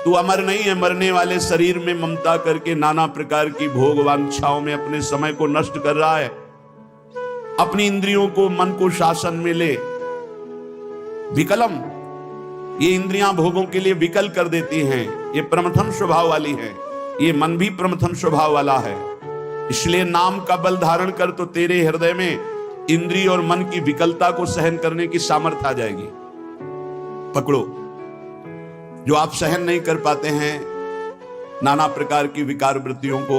तू अमर नहीं है, मरने वाले शरीर में ममता करके नाना प्रकार की भोग वांछाओं में अपने समय को नष्ट कर रहा है। अपनी इंद्रियों को, मन को शासन में ले। विकलम, ये इंद्रियां भोगों के लिए विकल कर देती हैं, ये प्रमथन स्वभाव वाली है, ये मन भी प्रमथन स्वभाव वाला है। इसलिए नाम का बल धारण कर तो तेरे हृदय में इंद्रिय और मन की विकलता को सहन करने की सामर्थ्य आ जाएगी। पकड़ो, जो आप सहन नहीं कर पाते हैं, नाना प्रकार की विकार वृत्तियों को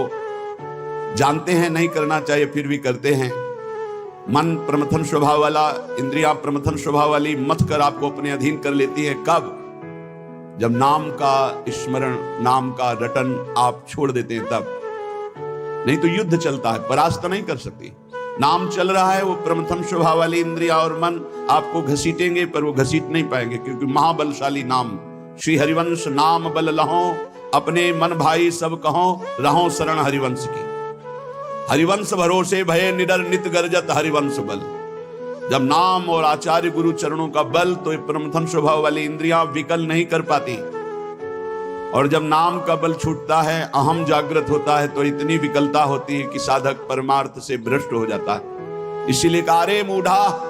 जानते हैं नहीं करना चाहिए फिर भी करते हैं। मन प्रमथन स्वभाव वाला, इंद्रियां प्रमथन स्वभाव वाली मत कर आपको अपने अधीन कर लेती है। कब? जब नाम का स्मरण, नाम का रटन आप छोड़ देते हैं तब। नहीं तो युद्ध चलता है, परास्त नहीं कर सकती। नाम चल रहा है, वो प्रमथन स्वभाव वाली इंद्रिया और मन आपको घसीटेंगे पर वो घसीट नहीं पाएंगे, क्योंकि महाबलशाली नाम। श्री हरिवंश नाम बल लहो, अपने मन भाई सब कहो, रहो शरण हरिवंश की। हरिवंश भरोसे भय निडर नित गर्जत हरिवंश बल। जब नाम और आचार्य गुरु चरणों का बल, तो ये प्रमथन स्वभाव वाली इंद्रियां विकल नहीं कर पाती। और जब नाम का बल छूटता है, अहम जागृत होता है, तो इतनी विकलता होती है कि साधक परमार्थ से भ्रष्ट हो जाता है। इसीलिए कहा, अरे मूढ़ा,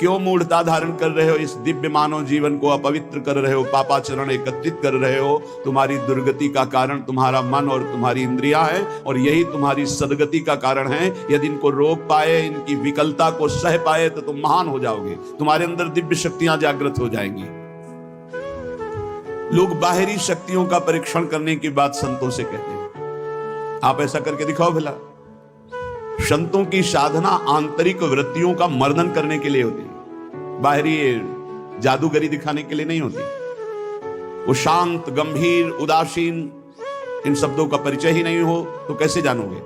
क्यों मूढ़ता धारण कर रहे हो? इस दिव्य मानव जीवन को अपवित्र कर रहे हो, पापाचरण एकत्रित कर रहे हो। तुम्हारी दुर्गति का कारण तुम्हारा मन और तुम्हारी इंद्रियां है, और यही तुम्हारी सदगति का कारण है। यदि इनको रोक पाए, इनकी विकलता को सह पाए, तो तुम महान हो जाओगे, तुम्हारे अंदर दिव्य शक्तियां जागृत हो जाएंगी। लोग बाहरी शक्तियों का परीक्षण करने की बात संतों से कहते हैं। आप ऐसा करके दिखाओ भला। संतों की साधना आंतरिक वृत्तियों का मर्दन करने के लिए होती है, बाहरी जादूगरी दिखाने के लिए नहीं होती। वो शांत, गंभीर, उदासीन, इन शब्दों का परिचय ही नहीं हो तो कैसे जानोगे?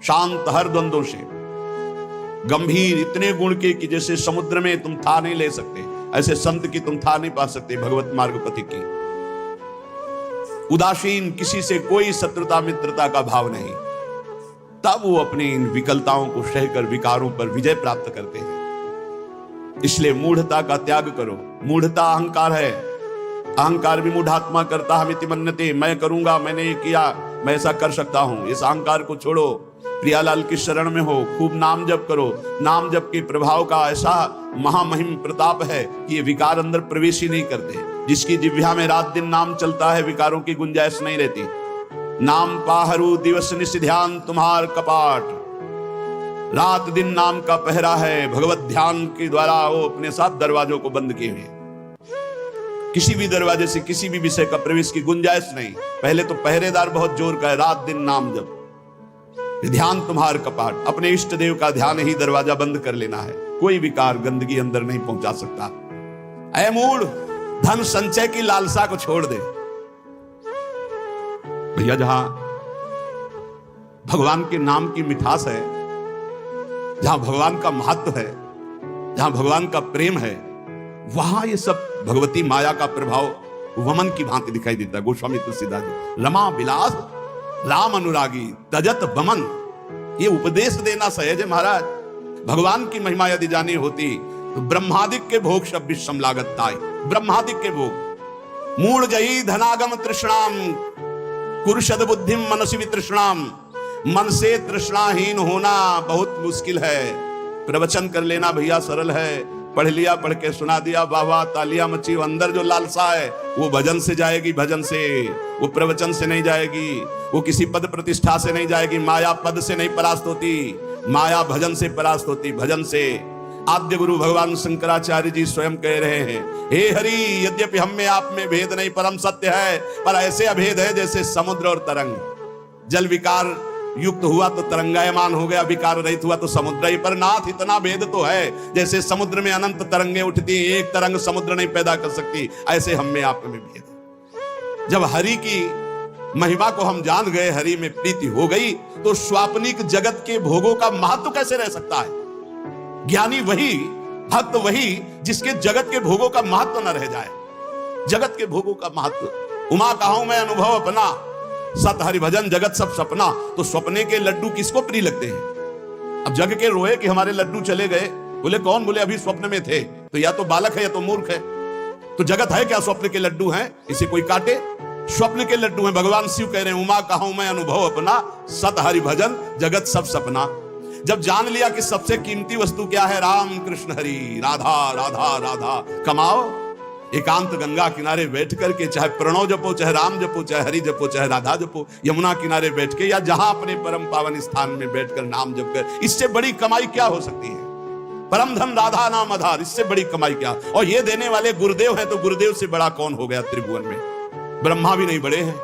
शांत हर द्वंद्वों से, गंभीर इतने गुण के कि जैसे समुद्र में तुम था नहीं ले सकते, ऐसे संत की तुम था नहीं पा सकते, भगवत मार्ग पथिक की। उदासीन, किसी से कोई शत्रुता मित्रता का भाव नहीं। तब वो अपनी इन विकलताओं को सहकर विकारों पर विजय प्राप्त करते हैं। इसलिए मूढ़ता का त्याग करो। मूढ़ता अहंकार है, अहंकार भी मूढ़ात्मा करता हमिति मन्यते। मैं करूंगा, मैंने ये किया, मैं ऐसा कर सकता हूं। इस अहंकार को छोड़ो, प्रियालाल की शरण में हो, खूब नाम जप करो। नाम जप के प्रभाव का ऐसा महामहिम प्रताप है कि ये विकार अंदर प्रवेश ही नहीं करते। जिसकी जिह्वा में रात दिन नाम चलता है, विकारों की गुंजाइश नहीं रहती। नाम पाहरू दिवस निश ध्यान तुम्हार कपाट। रात दिन नाम का पहरा है, भगवत ध्यान के द्वारा वो अपने साथ दरवाजों को बंद किए हुए। किसी भी दरवाजे से किसी भी विषय का प्रवेश की गुंजाइश नहीं। पहले तो पहरेदार बहुत जोर का है, रात दिन नाम जप, ध्यान तुम्हार कपाट। अपने इष्ट देव का ध्यान ही दरवाजा बंद कर लेना है। कोई विकार गंदगी अंदर नहीं पहुंचा सकता। ऐ मूढ़, धन संचय की लालसा को छोड़ दे। भैया, जहां भगवान के नाम की मिठास है, जहां भगवान का महत्व है, जहां भगवान का प्रेम है, वहां ये सब भगवती माया का प्रभाव वमन की भांति दिखाई देता है। गोस्वामी तुलसीदास जी, रमा विलास राम अनुरागी तजत बमन। ये उपदेश देना सहज है महाराज। भगवान की महिमा यदि जानी होती तो ब्रह्मादिक के भोग सब विषम लागत ताई। ब्रह्मादिक के भोग, मूढ़ जई धनागम तृष्णाम कुरुषद बुद्धिम मनसी वितृष्णाम। मन से तृष्णाहीन होना बहुत मुश्किल है। प्रवचन कर लेना भैया सरल है, पढ़ लिया, पढ़ के सुना दिया, वाह वाह, तालियां मची। अंदर जो लालसा है वो भजन से जाएगी, भजन से, वो प्रवचन से नहीं जाएगी, वो किसी पद प्रतिष्ठा से नहीं जाएगी। माया पद से नहीं परास्त होती, माया भजन से परास्त होती, भजन से। आद्य गुरु भगवान शंकराचार्य जी स्वयं कह रहे हैं, हे हरि, यद्यपि हम में आप में भेद नहीं, परम सत्य है, पर ऐसे अभेद है जैसे समुद्र और तरंग। जल विकार युक्त हुआ तो तरंगायमान हो गया, विकार रहित हुआ तो समुद्र ही। पर नाथ, इतना भेद तो है, जैसे समुद्र में अनंत तरंगे उठती, एक तरंग समुद्र नहीं पैदा कर सकती, ऐसे हम में आप में भेद है। जब हरि की महिमा को हम जान गए, हरि में प्रीति हो गई, तो स्वाप्निक जगत के भोगों का महत्व कैसे रह सकता है? ज्ञानी वही, भक्त वही जिसके जगत के भोगों का महत्व न रह जाए। जगत के भोगों का महत्व, उमा कहूं मैं अनुभव अपना, सत हरि भजन जगत सब सपना। तो सपने के लड्डू किसको प्रिय लगते हैं? अब जग के रोए कि हमारे लड्डू चले गए, बोले कौन? बोले अभी स्वप्न में थे। तो या तो बालक है या तो मूर्ख है। तो जगत है क्या? स्वप्न के लड्डू हैं, इसे कोई काटे? स्वप्न के लड्डू हैं। भगवान शिव कह रहे हैं उमा कहूं मैं अनुभव अपना, सत हरि भजन जगत सब सपना। जब जान लिया कि सबसे कीमती वस्तु क्या है, राम कृष्ण हरि, राधा राधा राधा, कमाओ एकांत गंगा किनारे बैठ करके, चाहे प्रणव जपो, चाहे राम जपो, चाहे हरि जपो, चाहे राधा जपो, यमुना किनारे बैठ के या जहां अपने परम पावन स्थान में बैठकर नाम जप कर, इससे बड़ी कमाई क्या हो सकती है। परम धन राधा नाम आधार, इससे बड़ी कमाई क्या। और ये देने वाले गुरुदेव हैं, तो गुरुदेव से बड़ा कौन हो गया त्रिभुवन में। ब्रह्मा भी नहीं बड़े हैं।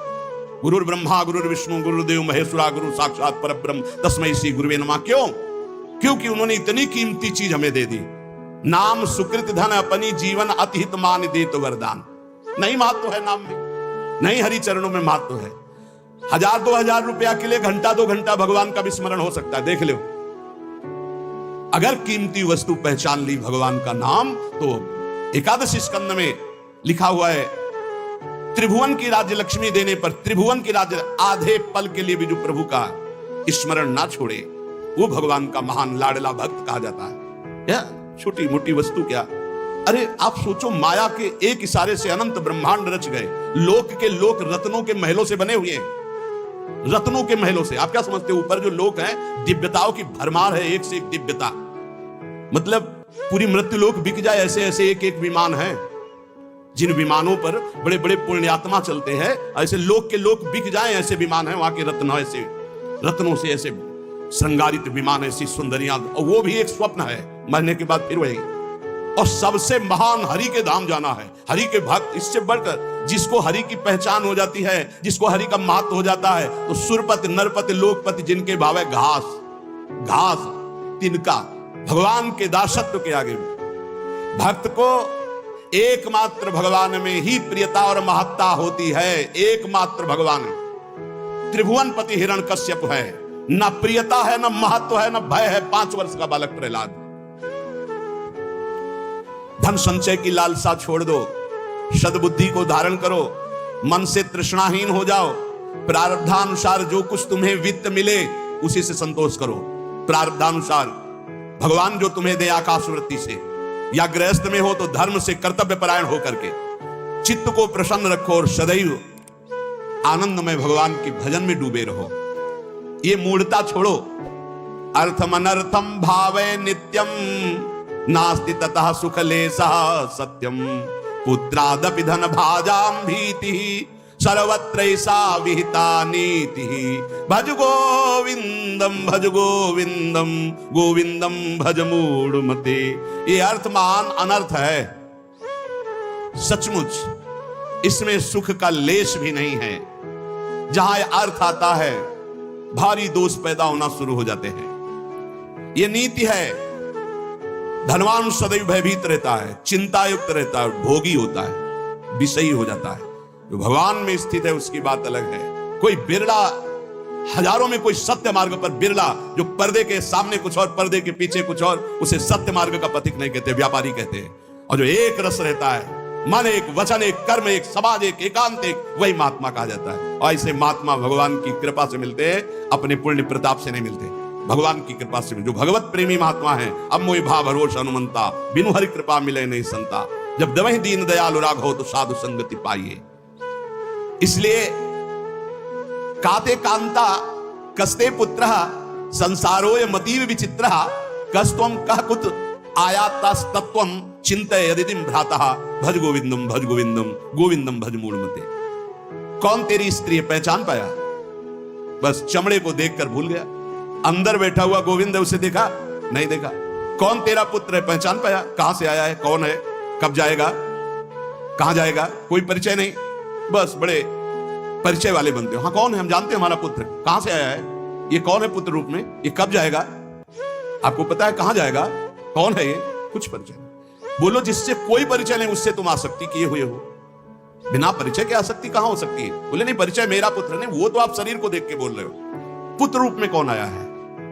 गुरुर ब्रह्मा गुरुर विष्णु गुरुदेव महेश्वरा, गुरु साक्षात परब्रह्म तस्मै श्री गुरुवे नमः। क्यों? क्योंकि उन्होंने इतनी कीमती चीज हमें दे दी। नाम सुकृत धन अपनी जीवन अतिहित मान दे तो वरदान। नहीं महत्व है नाम में, नहीं हरि चरणों में महत्व है। 1000-2000 रुपया के लिए घंटा 2 घंटा भगवान का विस्मरण हो सकता है, देख लो। अगर कीमती वस्तु पहचान ली भगवान का नाम, तो एकादशी स्कंद में लिखा हुआ है, त्रिभुवन की राज्य लक्ष्मी देने पर, त्रिभुवन की राज्य आधे पल के लिए भी जो प्रभु का स्मरण ना छोड़े, वो भगवान का महान लाडला भक्त कहा जाता है। छोटी मोटी वस्तु क्या। अरे आप सोचो, माया के एक इशारे से अनंत ब्रह्मांड रच गए। लोक के लोक रत्नों के महलों से बने हुए हैं, रत्नों के महलों से। आप क्या समझते हो, ऊपर जो लोक हैं दिव्यताओं की भरमार है, एक से एक दिव्यता। मतलब पूरी मृत्यु लोक बिक जाए, ऐसे ऐसे एक एक विमान है। जिन विमानों पर बड़े बड़े पुण्यात्मा चलते हैं, ऐसे लोक के लोक बिक जाए, ऐसे विमान है। वहां के रत्न ऐसे, रत्नों से ऐसे श्रृंगारित विमान, ऐसी सुंदरियां। और वो भी एक स्वप्न है, मरने के बाद फिर वही। और सबसे महान हरि के धाम जाना है, हरि के भक्त। इससे बढ़कर जिसको हरि की पहचान हो जाती है, जिसको हरि का महत्व हो जाता है, तो सुरपति नरपति लोकपति जिनके भाव है घास घास तिनका, भगवान के दासत्व के आगे भक्त को एकमात्र भगवान में ही प्रियता और महत्ता होती है। एकमात्र भगवान। त्रिभुवनपति हिरण्यकश्यप है, न प्रियता है, न महत्व है, न भय है। 5 वर्ष का बालक प्रहलाद। धन संचय की लालसा छोड़ दो, सद्बुद्धि को धारण करो, मन से तृष्णाहीन हो जाओ। प्रारब्धानुसार जो कुछ तुम्हें वित्त मिले उसी से संतोष करो। प्रारब्धानुसार भगवान जो तुम्हें दे आकाश वृत्ति से, या गृहस्थ में हो तो धर्म से कर्तव्य परायण होकर के चित्त को प्रसन्न रखो और सदैव आनंद में भगवान के भजन में डूबे रहो। ये मूढ़ता छोड़ो। अर्थम अनर्थम भावे नित्यम नास्ति ततः सुख लेशः सत्यम। पुत्रादपि धन भाजाम भीति सर्वत्रैसा विहिता नीति। भज गोविंदम गोविंदम भज मूढ़मते। ये अर्थमान अनर्थ है सचमुच, इसमें सुख का लेश भी नहीं है। जहां अर्थ आता है भारी दोष पैदा होना शुरू हो जाते हैं। ये नीति है। धनवान सदैव भयभीत रहता है, चिंतायुक्त रहता है, भोगी होता है, विषयी हो जाता है। जो भगवान में स्थित है उसकी बात अलग है। कोई बिरला, हजारों में कोई सत्य मार्ग पर बिरला, जो पर्दे के सामने कुछ और पर्दे के पीछे कुछ और, उसे सत्य मार्ग का पथिक नहीं कहते, व्यापारी कहते हैं। और जो एक रस रहता है, मन एक, वचन एक, कर्म एक, समाज एक, एकांत एक, वही महात्मा कहा जाता है। और ऐसे महात्मा भगवान की कृपा से मिलते हैं, अपने पुण्य प्रताप से नहीं मिलते, भगवान की कृपा से। जो भगवत प्रेमी महात्मा है, अब मोहि भाव भरोस हनुमंता, बिनु हरि कृपा मिले नहीं संता। जब दवहि दीन दयालु राघव तो साधु संगति पाइए। इसलिए काते कांता कस्ते पुत्र संसारोय मतीव विचित्र कस्तम कह कुत आयातस्तत्वम चिंतय यदिदिम भ्राता। भज गोविंदम गोविंदम भज मूढ़मते। कौन तेरी स्त्री है, पहचान पाया? बस चमड़े को देखकर भूल गया। अंदर बैठा हुआ गोविंद है, उसे देखा नहीं देखा। कौन तेरा पुत्र है, पहचान पाया? कहां से आया है, कौन है, कब जाएगा, कहां जाएगा, कोई परिचय नहीं। बस बड़े परिचय वाले बनते हो। हाँ कौन है, हम जानते हैं हमारा पुत्र कहां से आया है, ये कौन है पुत्र रूप में, ये कब जाएगा, आपको पता है कहां जाएगा, कौन है ये, कुछ परिचय नहीं। बोलो जिससे कोई परिचय नहीं उससे तुम आसक्ति किए हुए हो। बिना परिचय के आसक्ति कहां हो सकती है? बोले नहीं परिचय मेरा पुत्र नहीं, वो तो आप शरीर को देख के बोल रहे हो। पुत्र रूप में कौन आया है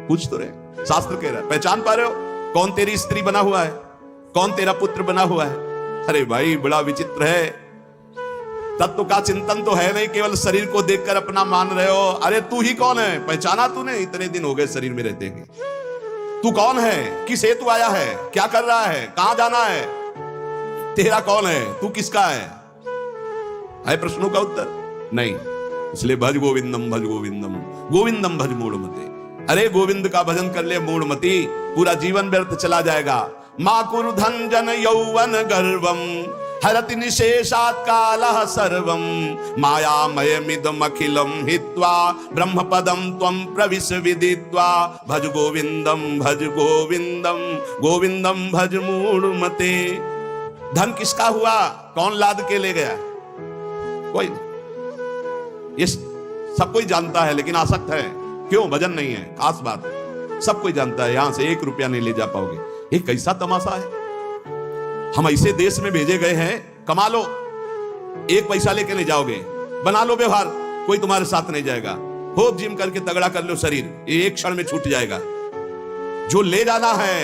पूछ तो रहे। शास्त्र कह रहा है, पहचान पा रहे हो कौन तेरी स्त्री बना हुआ है, कौन तेरा पुत्र बना हुआ है? अरे भाई बड़ा विचित्र है। तत्व का चिंतन तो है नहीं, केवल शरीर को देखकर अपना मान रहे हो। अरे तू ही कौन है, पहचाना तूने? इतने दिन हो गए शरीर में रहते हैं। तू कौन है, किस हेतु आया है, क्या कर रहा है, कहां जाना है, तेरा कौन है, तू किसका है प्रश्नों का उत्तर नहीं, इसलिए भज गोविंदम भज गोविंदम, गोविंदम भज मूढ़मते। अरे गोविंद का भजन कर ले मूढ़मती, पूरा जीवन व्यर्थ चला जाएगा। मा कुरु धन जन यौवन गर्वम, हरति निशेषात् कालः सर्वम, मायामयमिदमखिलं हित्वा ब्रह्मपदं त्वं प्रविश विदित्वा, भज गोविंदम भज गोविंदम, गोविंदम भज मूढ़मते। धन किसका हुआ? कौन लाद के ले गया? कोई नहीं। ये सब कोई जानता है, लेकिन आसक्त है। क्यों? भजन नहीं है। खास बात, सब कोई जानता है, यहां से 1 रुपया नहीं ले जा पाओगे। ये कैसा तमाशा है? हम ऐसे देश में भेजे गए हैं, कमा लो, 1 पैसा लेके नहीं जाओगे, बना लो व्यवहार, कोई तुम्हारे साथ नहीं जाएगा। खूब जिम करके तगड़ा कर लो शरीर, ये 1 क्षण में छूट जाएगा। जो ले जाना है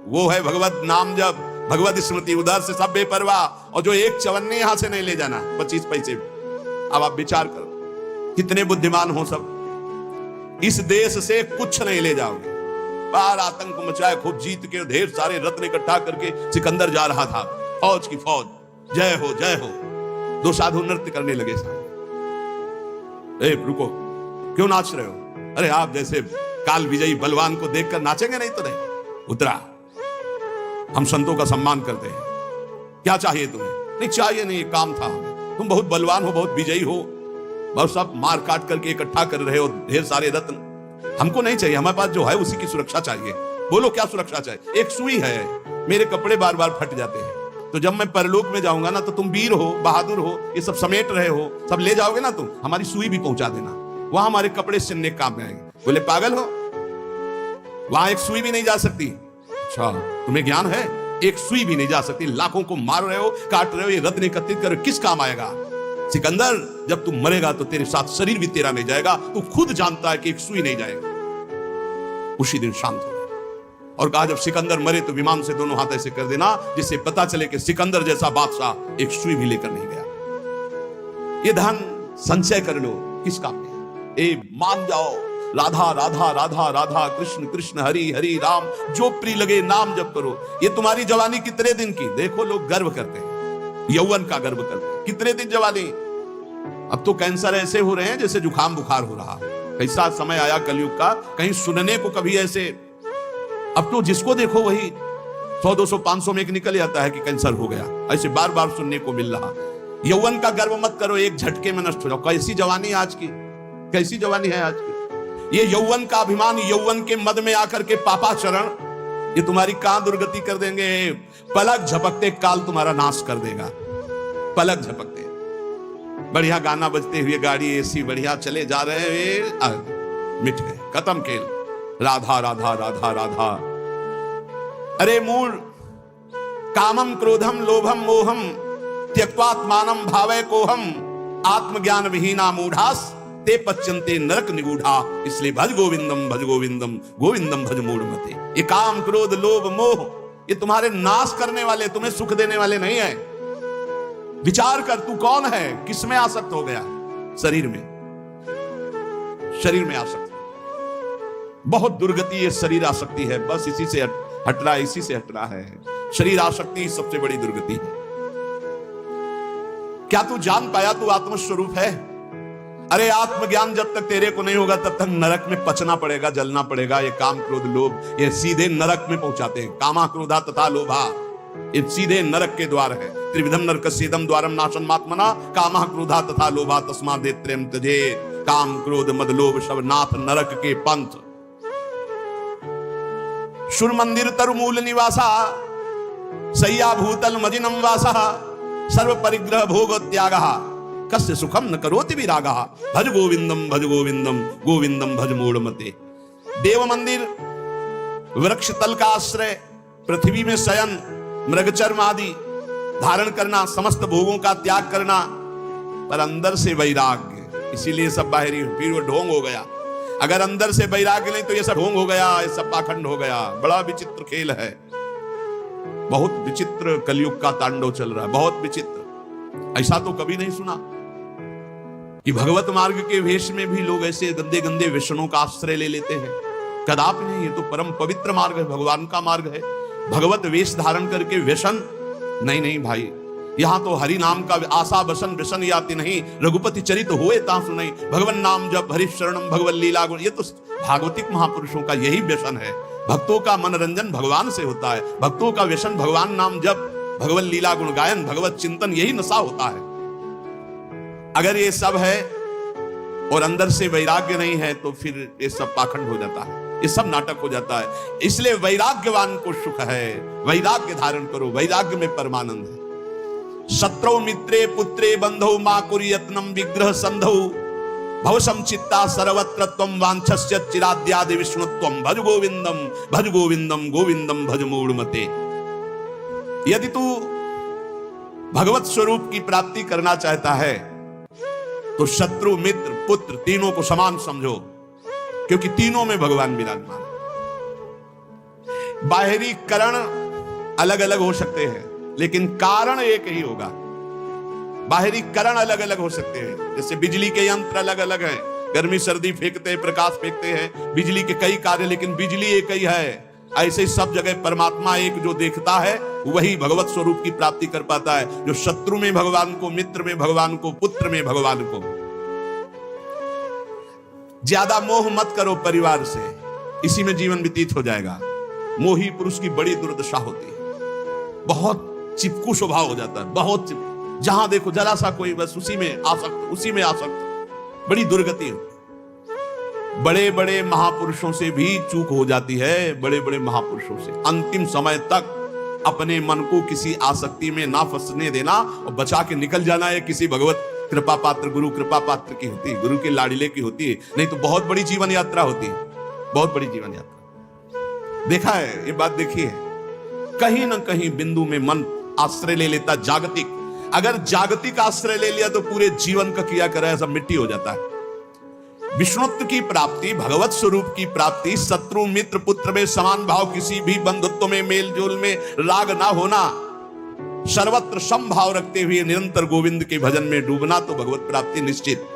वो है भगवत नाम जप, भगवत स्मृति, उधर से सब बेपरवाह। और जो 1 चवन्ने यहां से नहीं ले जाना, 25 पैसे। अब आप विचार करो, कितने बुद्धिमान हो सब। इस देश से कुछ नहीं ले जाओगे। बाहर आतंक मचाए, खूब जीत के ढेर सारे रत्न इकट्ठा करके सिकंदर जा रहा था, फौज की फौज, जय हो जय हो। 2 साधु नृत्य करने लगे सामने। रुको, क्यों नाच रहे हो? अरे आप जैसे काल विजयी बलवान को देखकर नाचेंगे नहीं तो नहीं। उतरा, हम संतों का सम्मान करते हैं, क्या चाहिए तुम्हें? नहीं चाहिए नहीं, काम था। तुम बहुत बलवान हो, बहुत विजयी हो, बहुत सब मार काट करके इकट्ठा कर रहे हो ढेर सारे रत्न। हमको नहीं चाहिए, हमारे पास जो है उसी की सुरक्षा चाहिए। बोलो क्या सुरक्षा चाहिए? एक सुई है, मेरे कपड़े बार बार फट जाते हैं, तो जब मैं परलोक में जाऊंगा ना, तो तुम वीर हो, बहादुर हो, ये सब समेट रहे हो, सब ले जाओगे ना तुम, हमारी सुई भी पहुंचा देना, वहां हमारे कपड़े सिलने काम में आएंगे। बोले पागल हो, वहां एक सुई भी नहीं जा सकती। अच्छा, तुम्हें ज्ञान है? एक सुई भी नहीं जा सकती। लाखों को मार रहे हो, काट रहे हो, ये रत्न एकत्रित कर किस काम आएगा? सिकंदर, जब तुम मरेगा तो तेरे साथ शरीर भी तेरा नहीं जाएगा, तू खुद जानता है कि एक सुई नहीं जाएगा। उसी दिन शांत हो गया और कहा, जब सिकंदर मरे तो विमान से दोनों हाथ ऐसे कर देना, जिससे पता चले कि सिकंदर जैसा बादशाह एक सुई भी लेकर नहीं गया। ये धन संचय कर लो, किस काम में? मान जाओ, राधा राधा राधा राधा, कृष्ण कृष्ण हरि हरि राम, जो प्रिय लगे नाम जप करो। ये तुम्हारी जवानी कितने दिन की? देखो लोग गर्व करते हैं, यौवन का गर्व करते हैं। कितने दिन जवानी? अब तो कैंसर ऐसे हो रहे हैं जैसे जुकाम बुखार हो रहा है। कैसा समय आया कलयुग का, कहीं सुनने को कभी ऐसे। अब तो जिसको देखो वही 100 200 500 में एक निकल जाता है कि कैंसर हो गया। ऐसे बार बार सुनने को मिल रहा। यौवन का गर्व मत करो, एक झटके में नष्ट हो जाओ। कैसी जवानी आज की, कैसी जवानी है आज की। ये यौवन का अभिमान, यौवन के मद में आकर के पापाचरण, ये तुम्हारी कहां दुर्गति कर देंगे। पलक झपकते काल तुम्हारा नाश कर देगा। पलक झपकते, बढ़िया गाना बजते हुए गाड़ी एसी बढ़िया चले जा रहे हैं, मिट गए, खत्म खेल। राधा राधा राधा राधा। अरे मूढ़, कामम क्रोधम लोभम मोहम त्यक्त्वात्मानं भावय कोहम, आत्मज्ञान विहीना मूढ़ास ते पच्यन्ते नरक निगूढ़ा। इसलिए भज गोविंदम भज गोविंदम, गोविंदम भज मूढ़मते। ये काम क्रोध लोभ मोह, ये तुम्हारे नाश करने वाले, तुम्हें सुख देने वाले नहीं है। विचार कर, तू कौन है, किसमें आसक्त हो गया? शरीर में, शरीर में आसक्त। बहुत दुर्गति ये शरीर आसक्ति है, बस इसी से हट रहा है, इसी से हट रहा है। शरीर आसक्ति सबसे बड़ी दुर्गति है। क्या तू जान पाया तू आत्मस्वरूप है? अरे आत्मज्ञान जब तक तेरे को नहीं होगा तब तक नरक में पचना पड़ेगा, जलना पड़ेगा। ये काम क्रोध लोभ ये सीधे नरक में पहुंचाते हैं। कामा क्रोधा तथा लोभा, ये सीधे नरक के द्वार है। त्रिविधम नरकस्येदम द्वारम नाशनमात्मना, कामा क्रोधा तथा लोभा तस्मादेत्रयम् त्यजेत्। काम क्रोध मद लोभ सब नाथ नरक के पंथ। शुर मंदिर तरुमूल निवासा, सय्या भूतल मजिनम वासा, सर्व परिग्रह भोग त्यागः, कस्य सुखम न करोति विरागः। भज गोविंदम भज गोविंदम, गोविंदम भज मूढ़मते। देव मंदिर, वृक्ष तल का आश्रय, पृथ्वी में शयन, मृगचर्म आदि धारण करना, समस्त भोगों का त्याग करना, पर अंदर से वैराग्य। इसीलिए सब बाहरी, फिर वो ढोंग हो गया। अगर अंदर से वैराग्य नहीं तो ये सब ढोंग हो गया, ये सब पाखंड हो गया। बड़ा विचित्र खेल है, बहुत विचित्र कलयुग का तांडव चल रहा है, बहुत विचित्र। ऐसा तो कभी नहीं सुना कि भगवत मार्ग के वेश में भी लोग ऐसे गंदे गंदे व्यसनों का आश्रय ले लेते हैं। कदापि नहीं, ये तो परम पवित्र मार्ग है, भगवान का मार्ग है। भगवत वेश धारण करके व्यसन नहीं, नहीं भाई, यहां तो हरि नाम का आशा बसन व्यसन याति नहीं, रघुपति चरित होए तासु नहीं, भगवन नाम जब हरि शरणम भगवत लीला गुण। ये तो भागवतिक महापुरुषों का यही व्यसन है। भक्तों का मनोरंजन भगवान से होता है, भक्तों का व्यसन भगवान नाम जब, भगवत लीला गुण गायन, भगवत चिंतन, यही नशा होता है। अगर ये सब है और अंदर से वैराग्य नहीं है तो फिर ये सब पाखंड हो जाता है, ये सब नाटक हो जाता है। इसलिए वैराग्यवान को सुख है, वैराग्य धारण करो, वैराग्य में परमानंद है। शत्रौ मित्रे पुत्रे बंधौ मा कुर्यत्नम विग्रह संधौ, भवसम चित्ता सर्वत्र त्वं वांछस्य चिराद्यादि विष्णुत्वं, भज गोविंदम भज गोविंदम गोविंदम भज मूढ़मते। यदि तू भगवत स्वरूप की प्राप्ति करना चाहता है तो शत्रु मित्र पुत्र तीनों को समान समझो, क्योंकि तीनों में भगवान विराजमान है। बाहरी कारण अलग अलग हो सकते हैं लेकिन कारण एक ही होगा। बाहरी कारण अलग अलग हो सकते हैं, जैसे बिजली के यंत्र अलग अलग हैं, गर्मी सर्दी फेंकते हैं, प्रकाश फेंकते हैं, बिजली के कई कार्य लेकिन बिजली एक ही है। ऐसे ही सब जगह परमात्मा एक जो देखता है वही भगवत स्वरूप की प्राप्ति कर पाता है। जो शत्रु में भगवान को, मित्र में भगवान को, पुत्र में भगवान को। ज्यादा मोह मत करो परिवार से, इसी में जीवन व्यतीत हो जाएगा। मोही पुरुष की बड़ी दुर्दशा होती है, बहुत चिपकू स्वभाव हो जाता है, बहुत जहां देखो जरा सा कोई बस उसी में आसक्त, उसी में आसक्त, बड़ी दुर्गति होती है। बड़े बड़े महापुरुषों से भी चूक हो जाती है, बड़े बड़े महापुरुषों से। अंतिम समय तक अपने मन को किसी आसक्ति में ना फंसने देना और बचा के निकल जाना है। किसी भगवत कृपा पात्र, गुरु कृपा पात्र की होती है, गुरु के लाड़िले की होती है, नहीं तो बहुत बड़ी जीवन यात्रा होती है, बहुत बड़ी जीवन यात्रा। देखा है ये बात, देखी है, कहीं ना कहीं बिंदु में मन आश्रय ले लेता जागतिक। अगर जागतिक आश्रय ले लिया तो पूरे जीवन का किया करा सब मिट्टी हो जाता है। विष्णुत्व की प्राप्ति, भगवत स्वरूप की प्राप्ति, शत्रु मित्र पुत्र में समान भाव, किसी भी बंधुत्व में, मेल जोल में राग ना होना, सर्वत्र समभाव रखते हुए निरंतर गोविंद के भजन में डूबना, तो भगवत प्राप्ति निश्चित।